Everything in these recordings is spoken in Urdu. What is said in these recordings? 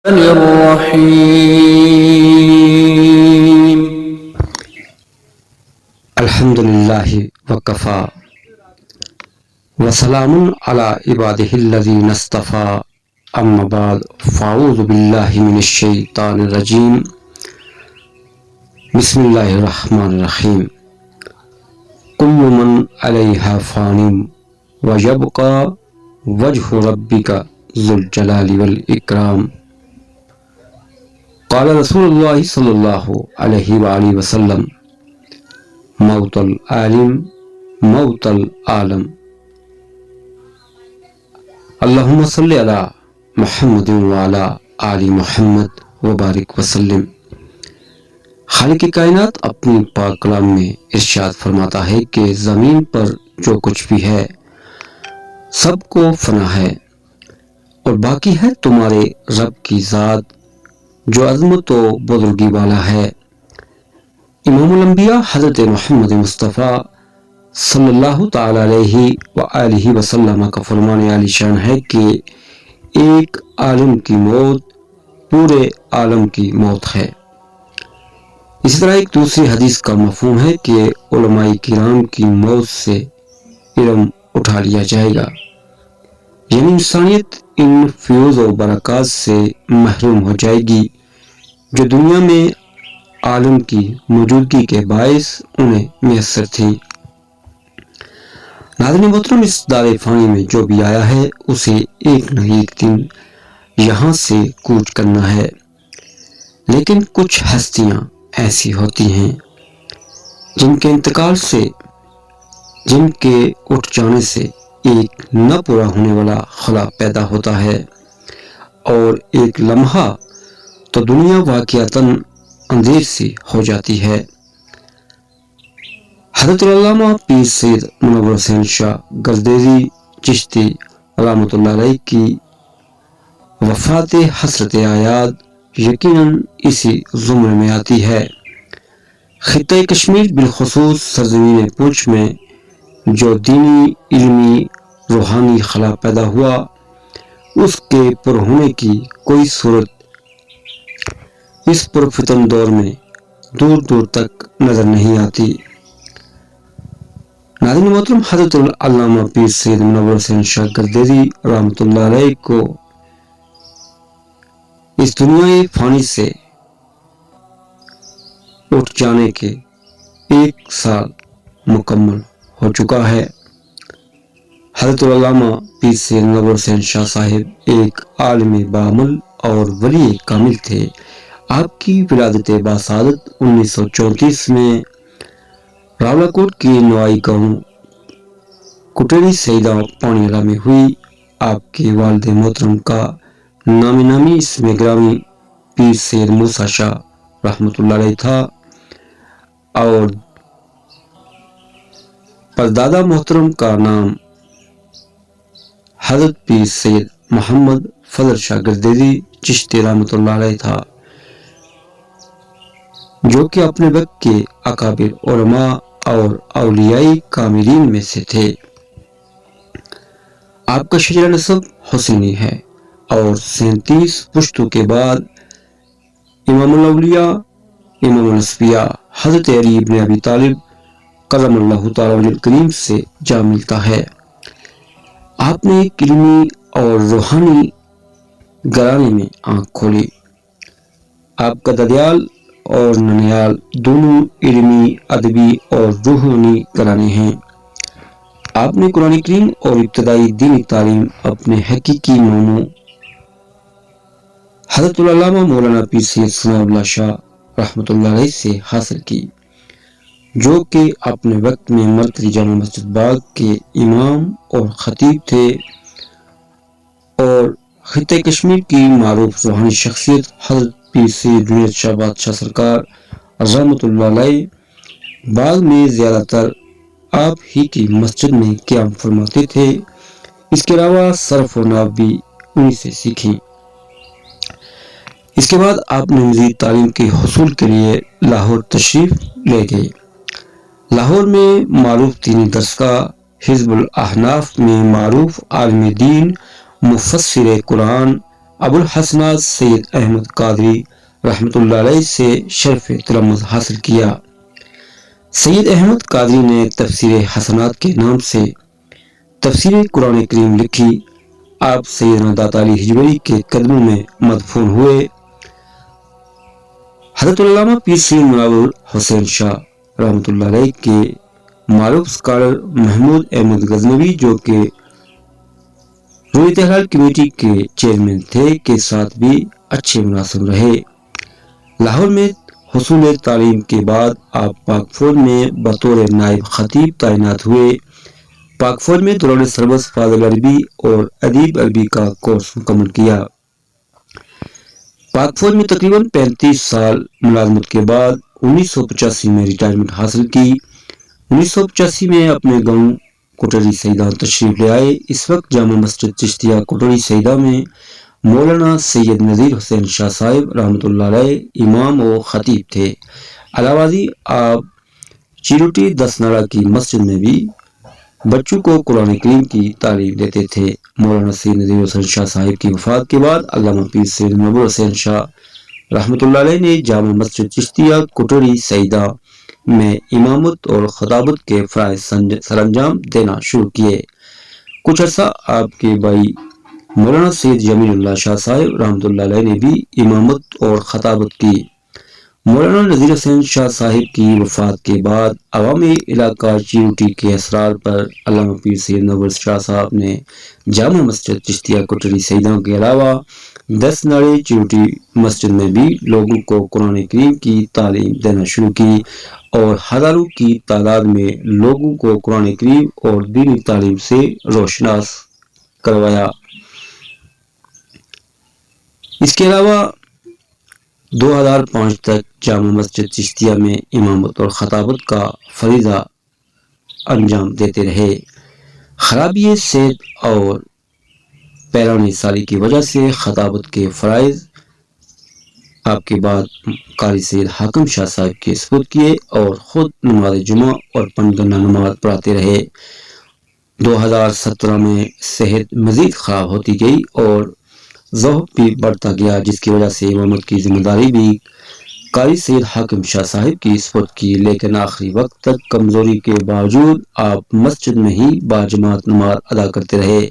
الرحیم الحمد للہ وکفا وسلام علی عبادہ الذین اصطفی اما بعد فاعوذ باللہ من الشیطان الرجیم بسم اللہ الرحمن الرحیم کل من علیہا فان ویبقی وجہ ربک ذو الجلال والاکرام قال رسول اللہ صلی اللہ علیہ وآلہ وسلم موت العالم موت العالم اللہم صلی علی محمد وعلی آل محمد وبارک وسلم۔ خالق کائنات اپنی پاک کلام میں ارشاد فرماتا ہے کہ زمین پر جو کچھ بھی ہے سب کو فنا ہے اور باقی ہے تمہارے رب کی ذات جو عظمت و بزرگی والا ہے۔ امام الانبیاء حضرت محمد مصطفیٰ صلی اللہ تعالی علیہ وآلہ وسلم کا فرمان عالی شان ہے کہ ایک عالم کی موت پورے عالم کی موت ہے۔ اسی طرح ایک دوسری حدیث کا مفہوم ہے کہ علماء کرام کی موت سے علم اٹھا لیا جائے گا، یعنی انسانیت ان فیوز و برکات سے محروم ہو جائے گی جو دنیا میں عالم کی موجودگی کے باعث انہیں میسر تھی۔ ناظرین محترم، اس دار فانی میں جو بھی آیا ہے اسے ایک نہ ایک دن یہاں سے کوچ کرنا ہے، لیکن کچھ ہستیاں ایسی ہوتی ہیں جن کے انتقال سے، جن کے اٹھ جانے سے ایک نہ پورا ہونے والا خلا پیدا ہوتا ہے اور ایک لمحہ تو دنیا واقعتاً اندھیر سی ہو جاتی ہے۔ حضرت علامہ پیر سید منور حسین شاہ گردیزی چشتی رحمۃ اللہ علیہ کی وفات حسرت آیات یقیناً اسی زمرے میں آتی ہے۔ خطہ کشمیر بالخصوص سرزمین پونچھ میں جو دینی، علمی، روحانی خلا پیدا ہوا اس کے پر ہونے کی کوئی صورت اس پرفتن دور میں دور دور تک نظر نہیں آتی۔ ناظرین محترم، حضرت علامہ پیر سید منور حسین شاہ گردیزی رحمۃ اللہ علیہ کو اس دنیا فانی سے اٹھ جانے کے 1 سال مکمل ہو چکا ہے۔ حضرت علامہ پیر سید منور حسین شاہ صاحب ایک عالم بعمل اور ولی کامل تھے۔ آپ کی ولادت باسعادت 1934 میں راولاکوٹ کی نوائی گاؤں کٹیری سیدہ پانی والا میں ہوئی۔ آپ کے والد محترم کا نامی اسم گرامی پیر سید موسیٰ شاہ رحمۃ اللہ علیہ تھا اور پردادا محترم کا نام حضرت پیر سید محمد فضل شاہ گردیزی چشتی رحمۃ اللہ علیہ تھا، جو کہ اپنے وقت کے اکابر علماء اور اولیاء کاملین میں سے تھے۔ آپ کا شجرہ نسب حسینی ہے اور 37 پشتوں کے بعد امام الاولیاء امام الانبیاء حضرت علی ابن ابی طالب کرم اللہ تعالی وجہ الکریم سے جا ملتا ہے۔ آپ نے ایک علمی اور روحانی گھرانے میں آنکھ کھولی۔ آپ کا ددیال اور ننیال دونوں علمی، ادبی اور روحانی گھرانے ہیں۔ آپ نے قرآن کریم اور ابتدائی دینی تعلیم اپنے حقیقی ماموں حضرت العلامہ مولانا پیر سید ثناء اللہ شاہ رحمۃ اللہ علیہ سے حاصل کی، جو کہ اپنے وقت میں مرکزی جامع مسجد باغ کے امام اور خطیب تھے اور خطہ کشمیر کی معروف روحانی شخصیت حضرت پیر سید جنید شاہ بادشاہ سرکار رحمۃ اللہ علیہ بعد میں زیادہ تر آپ ہی کی مسجد میں قیام فرماتے تھے۔ اس کے علاوہ صرف و نحو بھی انہی سے سیکھی۔ اس کے بعد آپ نے مزید تعلیم کے حصول کے لیے لاہور تشریف لے گئے۔ لاہور میں معروف دینی درسگاہ حزب الاحناف میں معروف عالم دین مفسر قرآن ابو الحسنات سید احمد قادری رحمۃ اللہ علیہ سے شرف تلمذ حاصل کیا۔ سید احمد قادری نے تفسیر حسنات کے نام سے تفسیر قرآن کریم لکھی۔ آپ سیدنا داتا علی حجویری کے قدموں میں مدفون ہوئے۔ حضرت علامہ پیر سید مناور حسین شاہ رحمۃ اللہ علیہ کے معروف اسکالر محمود احمد غزنوی جو کہ رویت حلال کمیٹی کے چیئرمین تھے کے ساتھ بھی اچھے مناسب رہے۔ لاہور میں حصول تعلیم کے بعد آپ پاک فوج میں بطور نائب خطیب تعینات ہوئے۔ پاک فوج میں دوران سروس فاضل عربی اور ادیب عربی کا کورس مکمل کیا۔ پاک فوج میں تقریباً 35 سال ملازمت کے بعد 1985 میں ریٹائرمنٹ حاصل کی۔ 1985 میں اپنے گاؤں کوٹری سیدہ تشریف لے آئے۔ اس وقت جامع مسجد چشتیہ کوٹری سیدہ میں مولانا سید نذیر حسین شاہ صاحب رحمۃ اللہ علیہ امام و خطیب تھے۔ علاوہ ازیں آپ چیروٹی 10 ناڑہ کی مسجد میں بھی بچوں کو قرآن کریم کی تعلیم دیتے تھے۔ مولانا سید نذیر حسین شاہ صاحب کی وفات کے بعد علامہ پیر سید منور حسین شاہ رحمۃ اللہ علیہ نے جامع مسجد چشتیہ کوٹری سیدہ میں امامت اور خطابت کے فرائض سر انجام دینا شروع کیے۔ کچھ عرصہ آپ کے بھائی مولانا سید جمیل اللہ شاہ صاحب رحمۃ اللہ علیہ نے بھی امامت اور خطابت کی۔ مولانا نذیر حسین شاہ صاحب کی وفات کے بعد عوامی علاقہ چیروٹی کے اسرار پر علامہ پیر سید منور شاہ صاحب نے جامع مسجد چشتیہ کوٹری سیدہ کے علاوہ 10 ناڑے چیروٹی مسجد میں بھی لوگوں کو قرآن کریم کی تعلیم دینا شروع کی اور ہزاروں کی تعداد میں لوگوں کو قرآن کریم اور دینی تعلیم سے روشناس کروایا۔ اس کے علاوہ 2005 تک جامع مسجد چشتیہ میں امامت اور خطابت کا فریضہ انجام دیتے رہے۔ خرابی صحت اور پیرانی سالی کی وجہ سے خطابت کے فرائض آپ کے بعد قاری سید حاکم شاہ صاحب کے سپرد کیے اور خود نماز جمعہ اور پنجگانہ نماز پڑھاتے رہے۔ 2017 میں صحت مزید خراب ہوتی گئی اور ضعف بھی بڑھتا گیا، جس کی وجہ سے امامت کی ذمہ داری بھی قاری سید حاکم شاہ صاحب کی سپرد کی، لیکن آخری وقت تک کمزوری کے باوجود آپ مسجد میں ہی باجماعت نماز ادا کرتے رہے،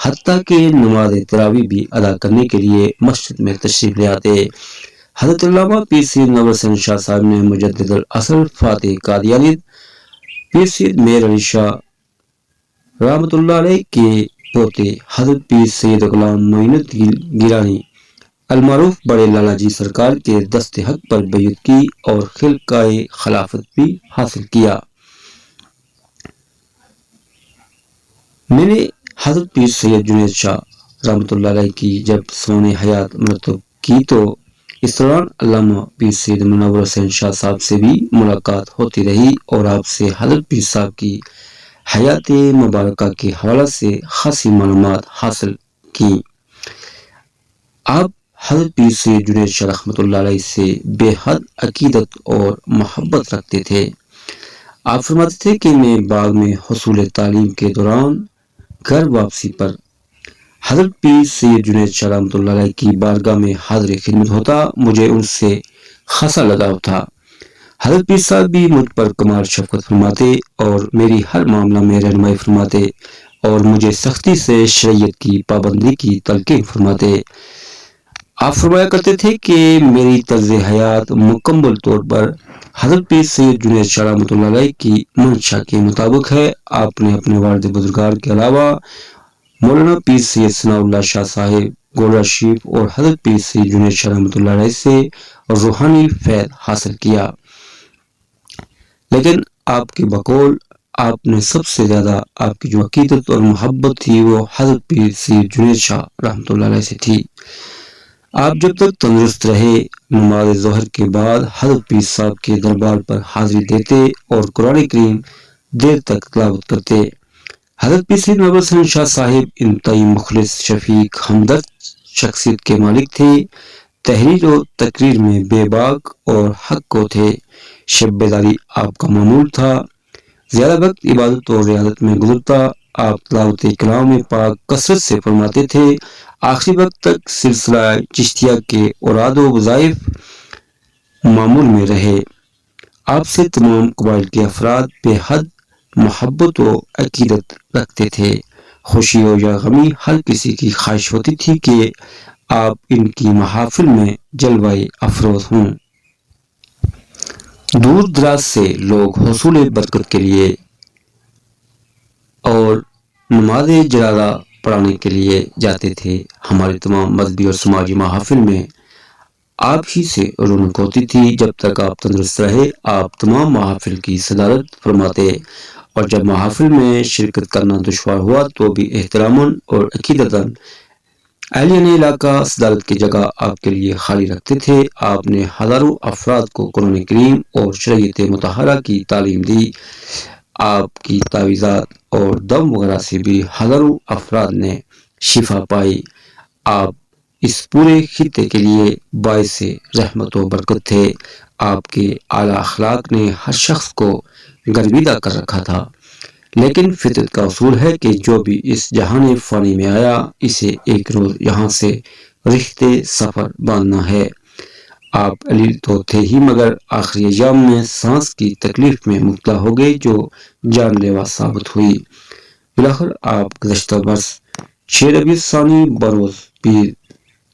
حتیٰ کہ نماز تراویح بھی ادا کرنے کے لیے مسجد میں تشریف لے آتے۔ حضرت علامہ پیر سید منور حسین شاہ صاحب نے مجدد الاصل فاتح قادیانی پیر سید میر علی شاہ رحمۃ اللہ علیہ کے پوتے حضرت پیر سید غلام معین الدین گیلانی المعروف بڑے لالا جی سرکار کے دست حق پر بیعت کی اور خلقہ خلافت بھی حاصل کیا۔ میں نے حضرت پیر سید جنید شاہ رحمۃ اللہ علیہ کی جب سون حیات مرتب کی تو اس دوران علامہ پیر سید منور حسین شاہ صاحب سے بھی ملاقات ہوتی رہی اور آپ سے حضرت پیر صاحب کی حیات مبارکہ کے حوالے سے خاصی معلومات حاصل کی۔ آپ حضرت پیر سید جنید شاہ رحمۃ اللہ علیہ سے بے حد عقیدت اور محبت رکھتے تھے۔ آپ فرماتے تھے کہ میں باغ میں حصول تعلیم کے دوران گھر واپسی پر حضرت پیر سید جنید شاہ رحمۃ اللہ علیہ کی بارگاہ میں حاضر خدمت ہوتا، مجھے ان سے خاصا لگاؤ تھا۔ حضرت پیر صاحب بھی مجھ پر کمال شفقت فرماتے اور میری ہر معاملہ میں رہنمائی فرماتے اور مجھے سختی سے شریعت کی پابندی کی تلقین فرماتے۔ آپ فرمایا کرتے تھے کہ میری طرز حیات مکمل طور پر حضرت پیر سید جنید شاہ رحمۃ اللہ علیہ کی منشا کے مطابق ہے۔ آپ نے اپنے والد بزرگار کے علاوہ مولانا پیر سید ثناء اللہ شاہ صاحب گولڑا شریف اور حضرت پیر سید جنید شاہ رحمۃ اللہ علیہ سے روحانی فیض حاصل کیا، لیکن آپ کے بقول آپ نے سب سے زیادہ آپ کی جو عقیدت اور محبت تھی وہ حضرت پیر سید جنید شاہ رحمۃ اللہ علیہ سے تھی۔ آپ جب تک تندرست رہے نماز ظہر کے بعد حضرت پیر صاحب کے دربار پر حاضری دیتے اور قرآن کریم دیر تک تلاوت کرتے۔ حضرت پیر سید منور حسین شاہ صاحب انتہائی مخلص، شفیق، ہمدرد شخصیت کے مالک تھے۔ تحریر و تقریر میں بے باک اور حق کو تھے۔ شب بیداری آپ کا معمول تھا۔ زیادہ وقت عبادت اور ریاضت میں گزرتا۔ آپ تلاوت کلام پاک کثرت سے فرماتے تھے۔ آخری وقت تک سلسلہ چشتیہ کے اوراد و وظائف معمول میں رہے۔ آپ سے تمام قبائل کے افراد بے حد محبت و عقیدت رکھتے تھے۔ خوشی ہو یا غمی ہر کسی کی خواہش ہوتی تھی کہ آپ ان کی محافل میں جلوہ افروز ہوں۔ دور دراز سے لوگ حصول برکت کے لیے اور نماز جنازہ پڑھانے کے لیے جاتے تھے۔ ہمارے تمام مذہبی اور سماجی محافل میں آپ ہی سے رونق ہوتی تھی۔ جب تک آپ تندرست رہے آپ تمام محافل کی صدارت فرماتے، اور جب محافل میں شرکت کرنا دشوار ہوا تو بھی احتراماً اور عقیدتاً اہلیہ علاقہ صدارت کی جگہ آپ کے لیے خالی رکھتے تھے۔ آپ نے ہزاروں افراد کو قرآن کریم اور شریعت مطہرہ کی تعلیم دی۔ آپ کی تعویذات اور دم وغیرہ سے بھی ہزاروں افراد نے شفا پائی۔ آپ اس پورے خطے کے لیے باعث رحمت و برکت تھے۔ آپ کے اعلیٰ اخلاق نے ہر شخص کو گرویدہ کر رکھا تھا، لیکن فطرت کا اصول ہے کہ جو بھی اس جہان فانی میں آیا اسے ایک روز یہاں سے رخت سفر باندھنا ہے۔ آپ علیل تو تھے ہی مگر آخری ایام میں سانس کی تکلیف میں مبتلا ہو گئے جو جان لیوا ثابت ہوئی۔ بالآخر آپ گزشتہ برس 6 ربیع الثانی بروز پیر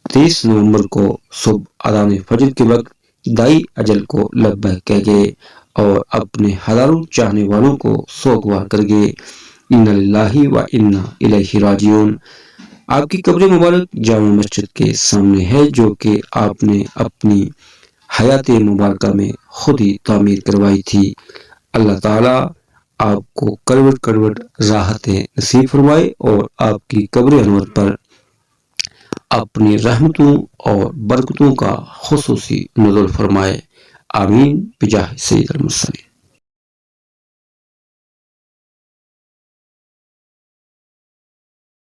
23 نومبر کو صبح اذان فجر کے وقت دائی اجل کو لبیک کہہ گئے اور اپنے ہزاروں چاہنے والوں کو سوگوار کر گئے۔ انا للہ و انا الیہ راجعون۔ آپ کی قبر مبارک جامع مسجد کے سامنے ہے جو کہ آپ نے اپنی حیات مبارکہ میں خود ہی تعمیر کروائی تھی۔ اللہ تعالیٰ آپ کو کروٹ کروٹ راحتیں نصیب فرمائے اور آپ کی قبر انور پر اپنی رحمتوں اور برکتوں کا خصوصی نزول فرمائے۔ آمین بجاہ سید المرسلین۔